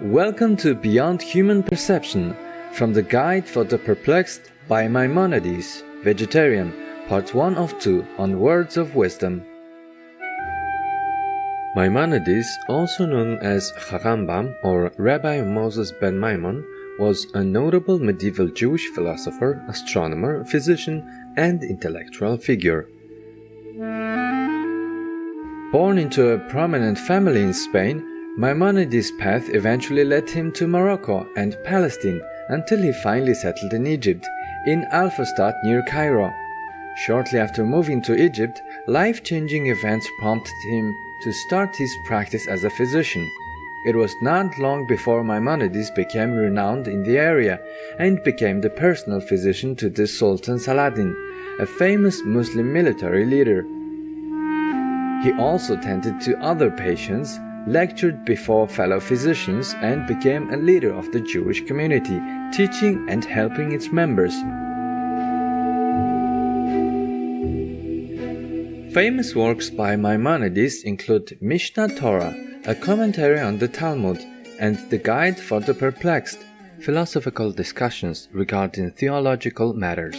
Welcome to Beyond Human Perception, from the Guide for the Perplexed by Maimonides, Vegetarian, Part 1 of 2 on Words of Wisdom. Maimonides, also known as Rambam or Rabbi Moses ben Maimon, was a notable medieval Jewish philosopher, astronomer, physician, and intellectual figure. Born into a prominent family in Spain, Maimonides' path eventually led him to Morocco and Palestine until he finally settled in Egypt, in Al-Fustat near Cairo. Shortly after moving to Egypt, life-changing events prompted him to start his practice as a physician. It was not long before Maimonides became renowned in the area and became the personal physician to the Sultan Saladin, a famous Muslim military leader. He also tended to other patients, lectured before fellow physicians, and became a leader of the Jewish community, teaching and helping its members. Famous works by Maimonides include Mishnah Torah, a commentary on the Talmud, and the Guide for the Perplexed, philosophical discussions regarding theological matters.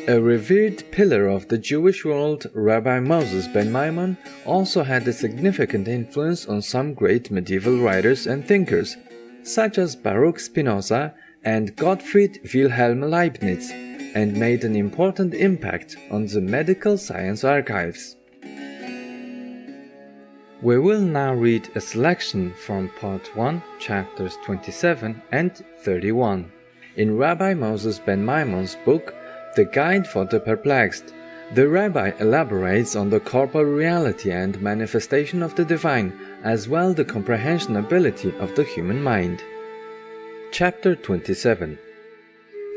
A revered pillar of the Jewish world, Rabbi Moses ben Maimon also had a significant influence on some great medieval writers and thinkers, such as Baruch Spinoza and Gottfried Wilhelm Leibniz, and made an important impact on the medical science archives. We will now read a selection from Part 1, chapters 27 and 31. In Rabbi Moses ben Maimon's book, The Guide for the Perplexed, the rabbi elaborates on the corporal reality and manifestation of the divine, as well the comprehension ability of the human mind. Chapter 27.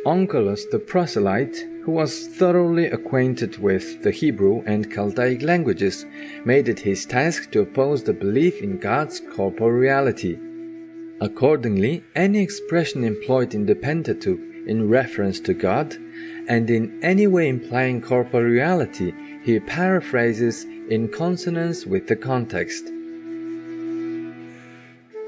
Onkelos the proselyte, who was thoroughly acquainted with the Hebrew and Chaldaic languages, made it his task to oppose the belief in God's corporal reality. Accordingly, any expression employed in the Pentateuch in reference to God, and in any way implying corporeality, he paraphrases in consonance with the context.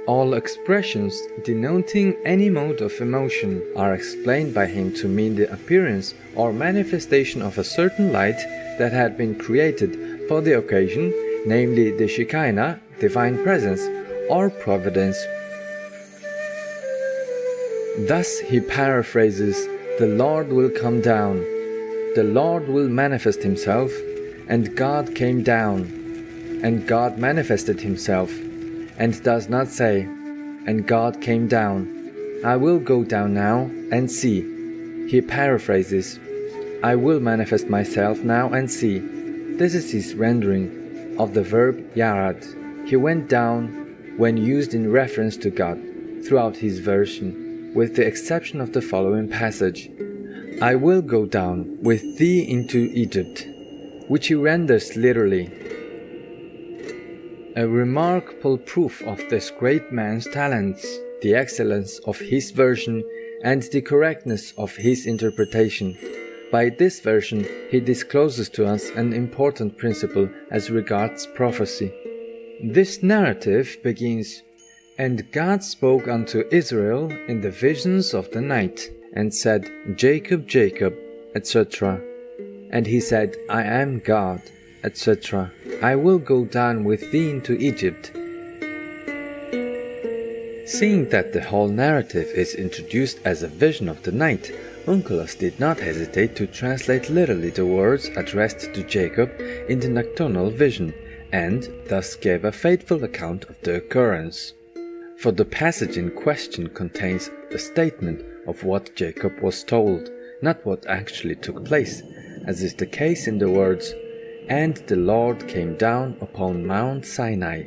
All expressions denoting any mode of emotion are explained by him to mean the appearance or manifestation of a certain light that had been created for the occasion, namely the Shekinah, divine presence, or providence. Thus he paraphrases, "The Lord will come down, the Lord will manifest himself, and God came down, and God manifested himself," and does not say, "and God came down, I will go down now and see." He paraphrases, "I will manifest myself now and see." This is his rendering of the verb yarad. He went down when used in reference to God throughout his version, with the exception of the following passage, "I will go down with thee into Egypt," which he renders literally. A remarkable proof of this great man's talents, the excellence of his version, and the correctness of his interpretation. By this version, he discloses to us an important principle as regards prophecy. This narrative begins, "And God spoke unto Israel in the visions of the night, and said, Jacob, Jacob, etc. And he said, I am God, etc. I will go down with thee into Egypt." Seeing that the whole narrative is introduced as a vision of the night, Onkelos did not hesitate to translate literally the words addressed to Jacob in the nocturnal vision, and thus gave a faithful account of the occurrence. For the passage in question contains a statement of what Jacob was told, not what actually took place, as is the case in the words, "And the Lord came down upon Mount Sinai."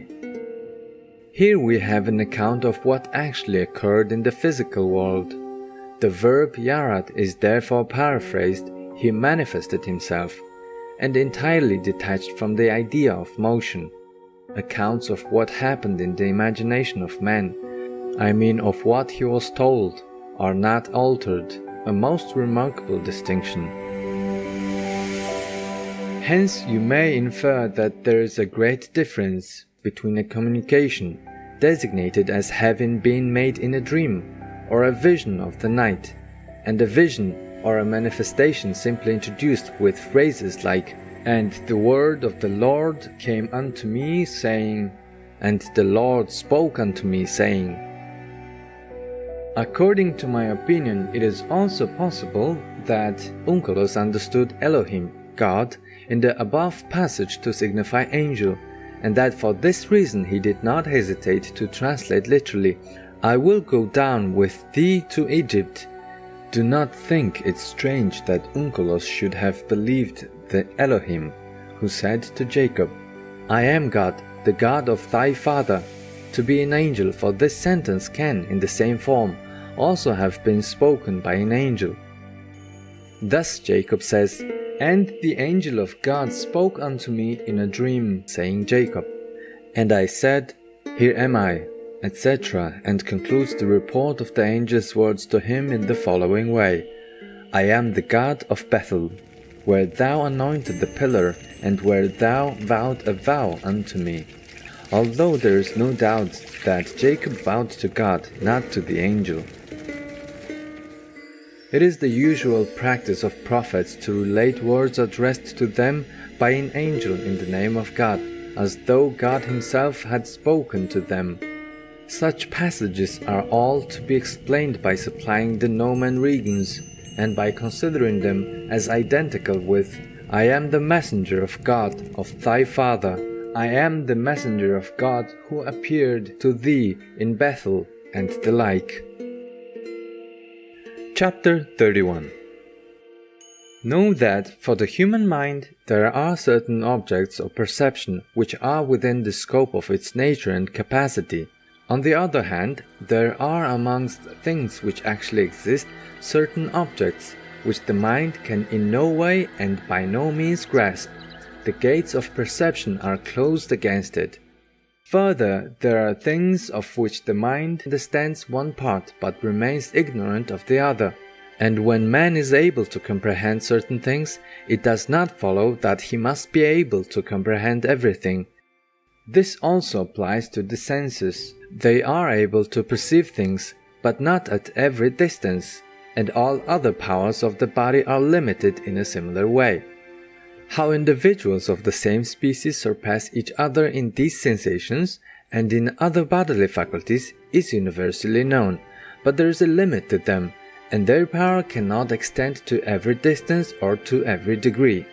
Here we have an account of what actually occurred in the physical world. The verb yarad is therefore paraphrased, "He manifested himself," and entirely detached from the idea of motion. Accounts of what happened in the imagination of man, I mean of what he was told, are not altered, a most remarkable distinction. Hence you may infer that there is a great difference between a communication designated as having been made in a dream, or a vision of the night, and a vision or a manifestation simply introduced with phrases like, "And the word of the Lord came unto me, saying," and "the Lord spoke unto me, saying." According to my opinion, it is also possible that Onkelos understood Elohim, God, in the above passage to signify angel, and that for this reason he did not hesitate to translate literally, "I will go down with thee to Egypt." Do not think it strange that Onkelos should have believed the Elohim, who said to Jacob, "I am God, the God of thy father," to be an angel, for this sentence can, in the same form, also have been spoken by an angel. Thus Jacob says, "And the angel of God spoke unto me in a dream, saying, Jacob. And I said, Here am I," etc., and concludes the report of the angel's words to him in the following way: "I am the God of Bethel, where thou anointed the pillar, and where thou vowed a vow unto me," although there is no doubt that Jacob vowed to God, not to the angel. It is the usual practice of prophets to relate words addressed to them by an angel in the name of God, as though God himself had spoken to them. Such passages are all to be explained by supplying the nomen regens, and by considering them as identical with, "I am the messenger of God, of thy father. I am the messenger of God who appeared to thee in Bethel," and the like. Chapter 31. Know that for the human mind there are certain objects of perception which are within the scope of its nature and capacity. On the other hand, there are amongst things which actually exist certain objects which the mind can in no way and by no means grasp. The gates of perception are closed against it. Further, there are things of which the mind understands one part but remains ignorant of the other. And when man is able to comprehend certain things, it does not follow that he must be able to comprehend everything. This also applies to the senses. They are able to perceive things, but not at every distance, and all other powers of the body are limited in a similar way. How individuals of the same species surpass each other in these sensations and in other bodily faculties is universally known, but there is a limit to them, and their power cannot extend to every distance or to every degree.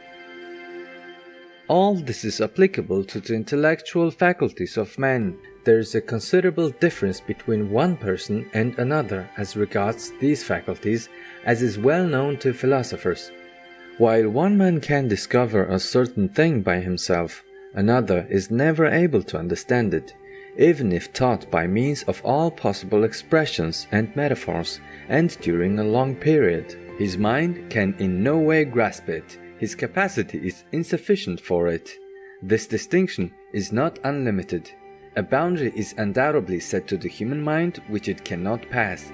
All this is applicable to the intellectual faculties of man. There is a considerable difference between one person and another as regards these faculties, as is well known to philosophers. While one man can discover a certain thing by himself, another is never able to understand it, even if taught by means of all possible expressions and metaphors, and during a long period. His mind can in no way grasp it. His capacity is insufficient for it. This distinction is not unlimited. A boundary is undoubtedly set to the human mind which it cannot pass.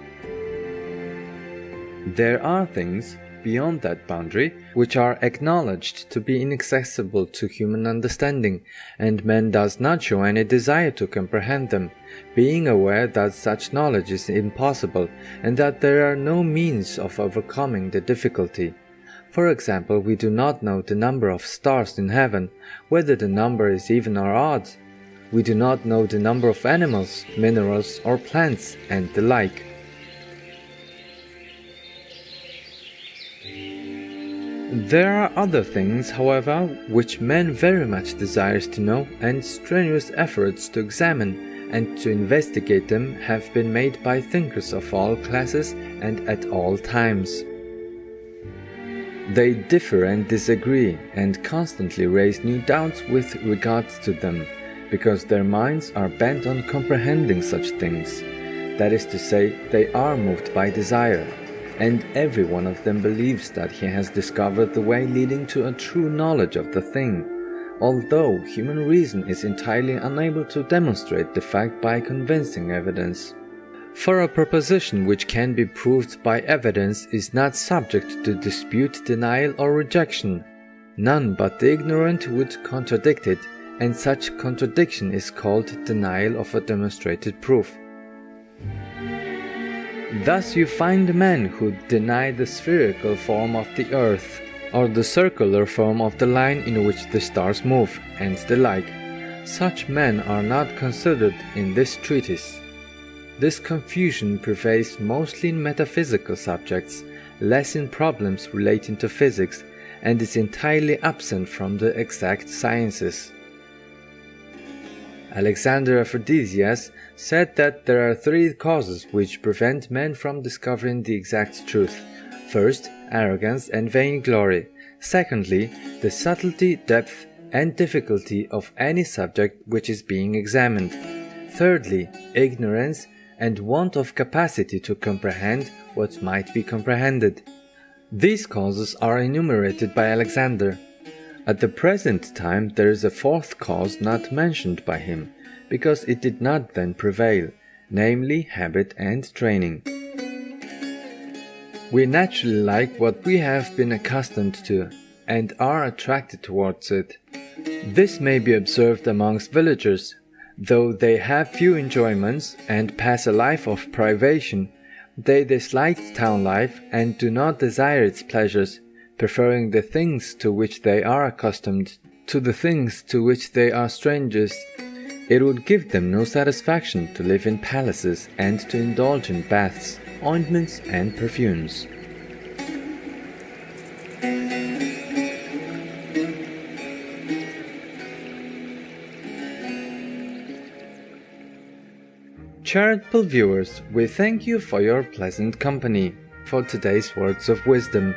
There are things beyond that boundary which are acknowledged to be inaccessible to human understanding, and man does not show any desire to comprehend them, being aware that such knowledge is impossible and that there are no means of overcoming the difficulty. For example, we do not know the number of stars in heaven, whether the number is even or odd. We do not know the number of animals, minerals, or plants, and the like. There are other things, however, which man very much desires to know, and strenuous efforts to examine and to investigate them have been made by thinkers of all classes and at all times. They differ and disagree, and constantly raise new doubts with regards to them, because their minds are bent on comprehending such things. That is to say, they are moved by desire, and every one of them believes that he has discovered the way leading to a true knowledge of the thing, although human reason is entirely unable to demonstrate the fact by convincing evidence. For a proposition which can be proved by evidence is not subject to dispute, denial, or rejection. None but the ignorant would contradict it, and such contradiction is called denial of a demonstrated proof. Thus you find men who deny the spherical form of the earth, or the circular form of the line in which the stars move, and the like. Such men are not considered in this treatise. This confusion prevails mostly in metaphysical subjects, less in problems relating to physics, and is entirely absent from the exact sciences. Alexander Aphrodisias said that there are three causes which prevent men from discovering the exact truth. First, arrogance and vainglory. Secondly, the subtlety, depth, and difficulty of any subject which is being examined. Thirdly, ignorance and want of capacity to comprehend what might be comprehended. These causes are enumerated by Alexander. At the present time there is a fourth cause not mentioned by him, because it did not then prevail, namely habit and training. We naturally like what we have been accustomed to, and are attracted towards it. This may be observed amongst villagers. Though they have few enjoyments and pass a life of privation, they dislike town life and do not desire its pleasures, preferring the things to which they are accustomed to the things to which they are strangers. It would give them no satisfaction to live in palaces and to indulge in baths, ointments, and perfumes. Charitable viewers, we thank you for your pleasant company, for today's words of wisdom.